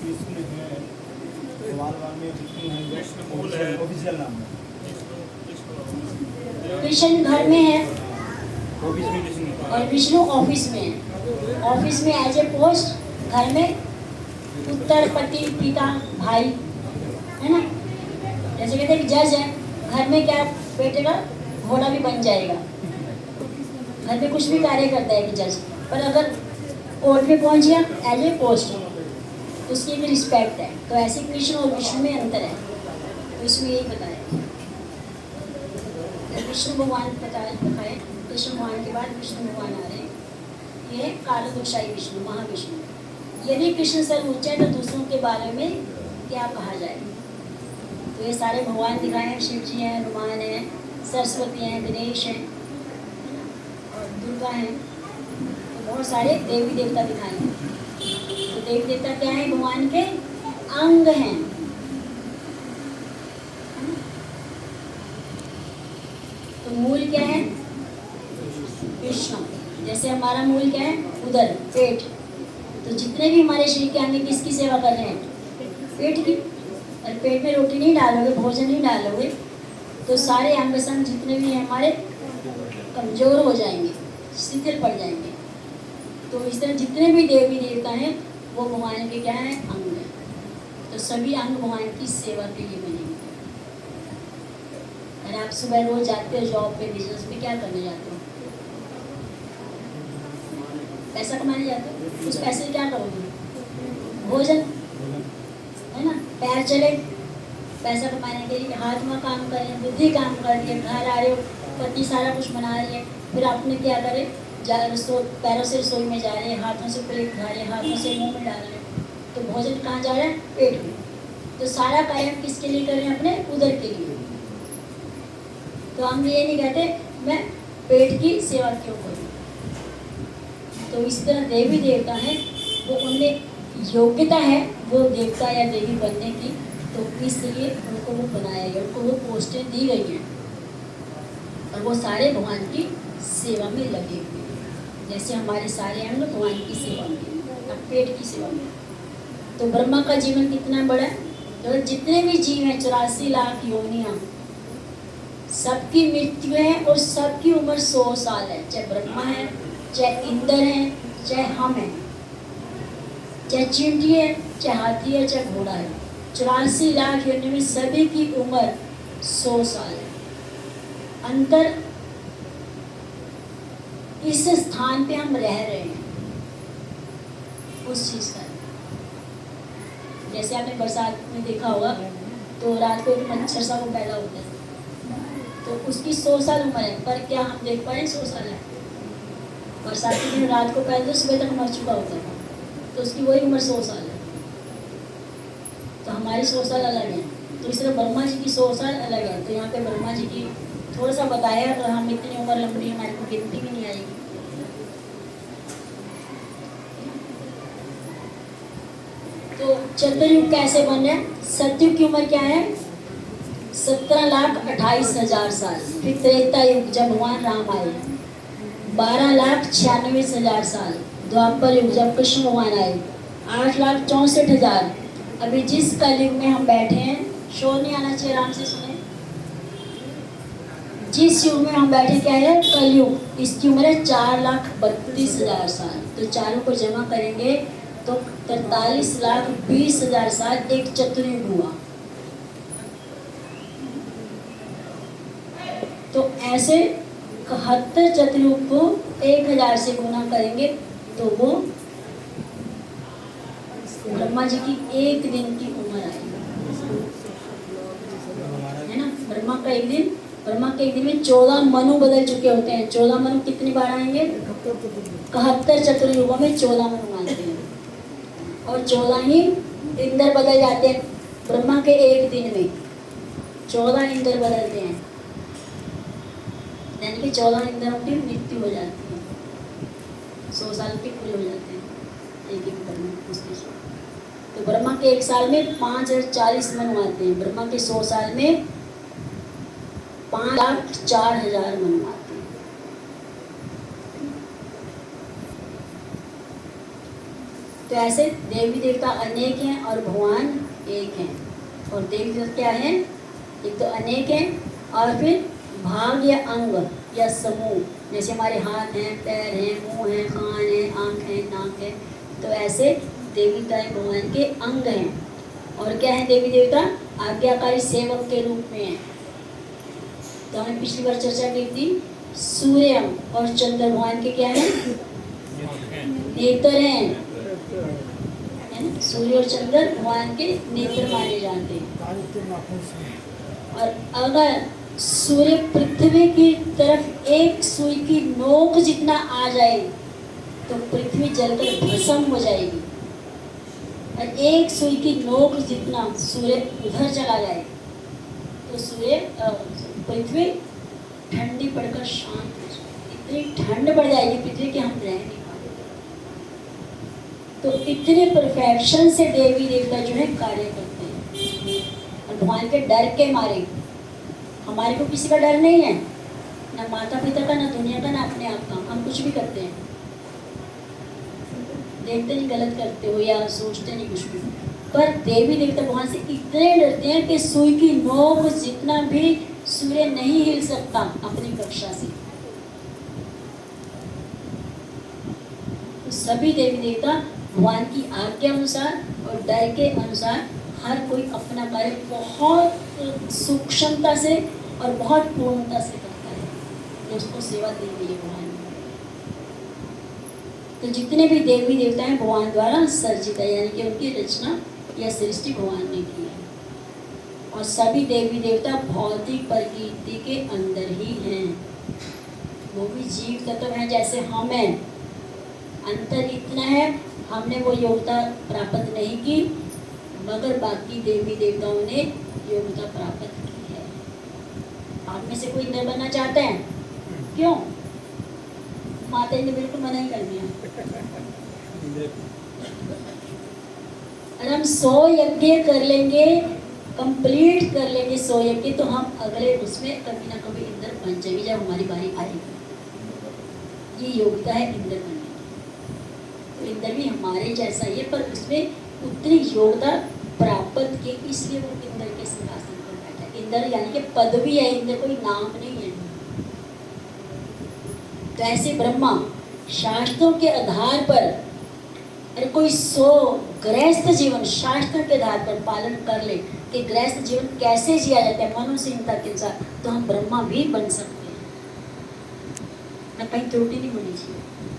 विष्णु है, मालवा में विष्णु है, ऑफिशियल नाम है। कृष्ण घर में है ऑफिस में विष्णु और विष्णु ऑफिस में है। ऑफिस में एज ए पोस्ट, घर में पुत्र, पति, पिता, भाई, है ना। जैसे कहते हैं जज है, घर में क्या बैठेगा, घोड़ा भी बन जाएगा। घर में कुछ भी कार्य करता है कि जज, पर अगर कोर्ट में पहुंच गया एज ए पोस्ट, तो उसकी एक रिस्पेक्ट है। तो ऐसे कृष्ण और विष्णु में अंतर है, तो इसमें यही बताया। विष्णु भगवान बताए, कृष्ण भगवान के बाद विष्णु भगवान आ रहे हैं। ये कालदोषाई विष्णु, महाविष्णु। यदि कृष्ण सर्वोच्च है तो दूसरों के बारे में क्या कहा जाए। तो ये सारे भगवान दिखाए हैं, शिव जी हैं, हनुमान हैं, सरस्वती हैं, गणेश हैं और दुर्गा हैं। तो बहुत सारे देवी देवता दिखाए हैं। तो देवी देवता क्या है, भगवान के अंग हैं। तो मूल क्या है, विष्णु। जैसे हमारा मूल क्या है, उदर, पेट। तो जितने भी हमारे शरीर के अंग किसकी सेवा कर रहे हैं, पेट की। और पेट में रोटी नहीं डालोगे, भोजन नहीं डालोगे, तो सारे अंग संग जितने भी हैं हमारे कमजोर हो जाएंगे, शिथिल पड़ जाएंगे। तो इस तरह जितने भी देवी देवता हैं वो भगवान के क्या है, अंग हैं। तो सभी अंग भगवान की सेवा के लिए बने। अगर आप सुबह रोज जाते हो जॉब पे, बिजनेस में, क्या करने जाते हो, पैसा कमाने जाते हो। उस पैसे से क्या करोगे, भोजन, है ना। पैर चले पैसा कमाने के लिए, हाथ में काम कर रहे हैं, बुद्धि काम कर रही है, घर आ रहे हो, पति सारा कुछ बना रही है, फिर आपने क्या करे, पैरों से रसोई में जा रहे हैं, हाथों से प्लेट उठा रहे हैं, हाथों से मुंह में डाल रहे हैं। तो भोजन कहाँ जा रहा है, पेट में। तो सारा कार्य किसके लिए कर रहे हैं, अपने उदर के लिए। तो हम ये नहीं कहते मैं पेट की सेवा क्यों करूं। तो इस तरह देवी देवता है, वो उनमें योग्यता है वो देवता या देवी बनने की, तो इसलिए उनको वो बनाया गया, उनको वो पोस्टें दी गई हैं और वो सारे भगवान की सेवा में लगे हुए हैं। जैसे हमारे सारे अंग भगवान की सेवा में, अब पेट की सेवा में। तो ब्रह्मा का जीवन कितना बड़ा है, तो जितने भी जीव हैं 84 लाख योनियां, सबकी मृत्यु है और सबकी उम्र 100 साल है। चाहे ब्रह्मा है, चाहे इंद्र है, चाहे हम हैं, चाहे चींटी है, चाहे हाथी है, चाहे घोड़ा है। 84 लाख योनि में सभी की उम्र 100 साल है। अंतर इस स्थान पे हम रह रहे हैं उस चीज का। जैसे आपने बरसात में देखा होगा तो रात को एक मच्छर सा वो पैदा होता है, तो उसकी 100 साल उम्र है, पर क्या हम देख पाए 100 साल है। बरसात के दिन रात को पैदा सुबह तक मर चुका होता है, तो उसकी वही उम्र 100 साल है। तो हमारी 100 साल अलग है। तो इस तरह ब्रह्मा जी की 100 साल अलग है। तो यहाँ पे ब्रह्मा जी की थोड़ा सा बताया, तो हम इतनी उम्र लंबी हमारी को गिनती भी नहीं आएगी। तो चतुर्युग कैसे बन रहे हैं, सतयुग की उम्र क्या है, 17,28,000 साल। फिर त्रेता युग जब भगवान राम आए, 12,96,000 साल। द्वापर युग जब कृष्ण भगवान आए, 8,64,000। अभी जिस कलयुग में हम बैठे हैं, शोर नहीं आना चाहिए, आराम से सुने। जिस युग में हम बैठे क्या है, कलयुग, इसकी उम्र है 4,32,000 साल। तो चारों को जमा करेंगे तो 43,20,000 साल एक चतुर्युग हुआ। तो ऐसे 71 चतुर्युग को 1000 से गुना करेंगे तो वो ब्रह्मा जी की एक दिन की उम्र आएगी, है ना। ब्रह्मा के एक दिन में 14 मनु बदल चुके होते हैं। 14 मनु कितनी बार आएंगे, 71 चतुर्युगों में 14 मनु आते हैं। और 14 ही इंद्र बदल जाते हैं ब्रह्मा के एक दिन में, 14 इंद्र बदलते हैं, यानी कि 14 इंद्रों की मृत्यु हो जाती है। 100 साल के पूरे हो जाते हैं एक ब्रह्मा। तो ब्रह्मा के एक साल में 5,040 मनु आते हैं, ब्रह्मा के 100 साल में 5,04,000 मनु आते हैं। 5,04,000 तो ऐसे देवी देवता अनेक हैं और भगवान एक हैं। और देवी देवता क्या है? एक तो अनेक हैं और फिर भाग या अंग या समूह, जैसे हमारे हाथ हैं, पैर हैं, मुंह है, कान है, आँख है, नाक है, तो ऐसे देवी देवताएं भगवान के अंग हैं। और क्या है देवी देवता? आज्ञाकारी सेवक के रूप में है। तो हमने पिछली बार चर्चा की थी, सूर्य और चंद्र भगवान के क्या है? नेत्र हैं, है ना? सूर्य और चंद्र भगवान के नेत्र माने जाते हैं। और अगर सूर्य पृथ्वी की तरफ एक सुई की नोक जितना आ जाए तो पृथ्वी जलकर भस्म हो जाएगी, और एक सुई की नोक जितना सूर्य उधर चला जाए तो पृथ्वी ठंडी पड़कर शांत हो जाएगी। इतनी ठंड बढ़ जाएगी पृथ्वी कि हम रह नहीं पाएंगे। तो इतने परफेक्शन से देवी देवता जो है कार्य करते हैं, और भगवान के डर के मारे। हमारे को किसी का डर नहीं है, ना माता पिता का, ना दुनिया का, ना अपने आप का। हम कुछ भी करते हैं, देखते नहीं गलत करते हो या सोचते नहीं कुछ भी, पर देवी देवता भगवान से इतने डरते हैं कि सुई की नोक जितना भी सूर्य नहीं हिल सकता अपनी कक्षा से। तो सभी देवी देवता भगवान की आज्ञा अनुसार और डर के अनुसार हर कोई अपना कार्य बहुत सूक्ष्मता से और बहुत पूर्णता से करता है, उसको सेवा दी गई है भगवान। तो जितने भी देवी देवता हैं भगवान द्वारा सर्जित है, यानी कि उनकी रचना या सृष्टि भगवान ने की है। और सभी देवी देवता भौतिक प्रकृति के अंदर ही हैं, वो भी जीव तत्व हैं जैसे हम हैं। अंतर इतना है, हमने वो योग्यता प्राप्त नहीं की, मगर बाकी देवी देवताओं ने योग्यता प्राप्त की है। आप में से कोई इंद्र बनना चाहते हैं? क्यों? माता जी ने बिल्कुल मना ही कर दिया। अगर हम 100 यज्ञ कर लेंगे, कंप्लीट कर लेंगे 100 यज्ञ, तो हम अगले उसमें कभी ना कभी इंद्र बन जाएंगे जब हमारी बारी आएगी। ये योग्यता है इंद्र बनने की। तो इंद्र भी हमारे जैसा ही है, पर उसमें उतनी योग्यता प्राप्त की, इसलिए वो इंद्र के सिंहासन पर बैठा है। इंद्र यानी कि पदवी है, इंद्र कोई नाम नहीं है। तो ऐसे ब्रह्मा शास्त्रों के आधार पर, अरे कोई 100 गृहस्थ जीवन शास्त्रों के आधार पर पालन कर ले कि गृहस्थ जीवन कैसे जिया जाता है मनुष्यता के साथ, तो हम ब्रह्मा भी बन सकते हैं। ना कहीं त्रुटि नहीं होनी चाहिए।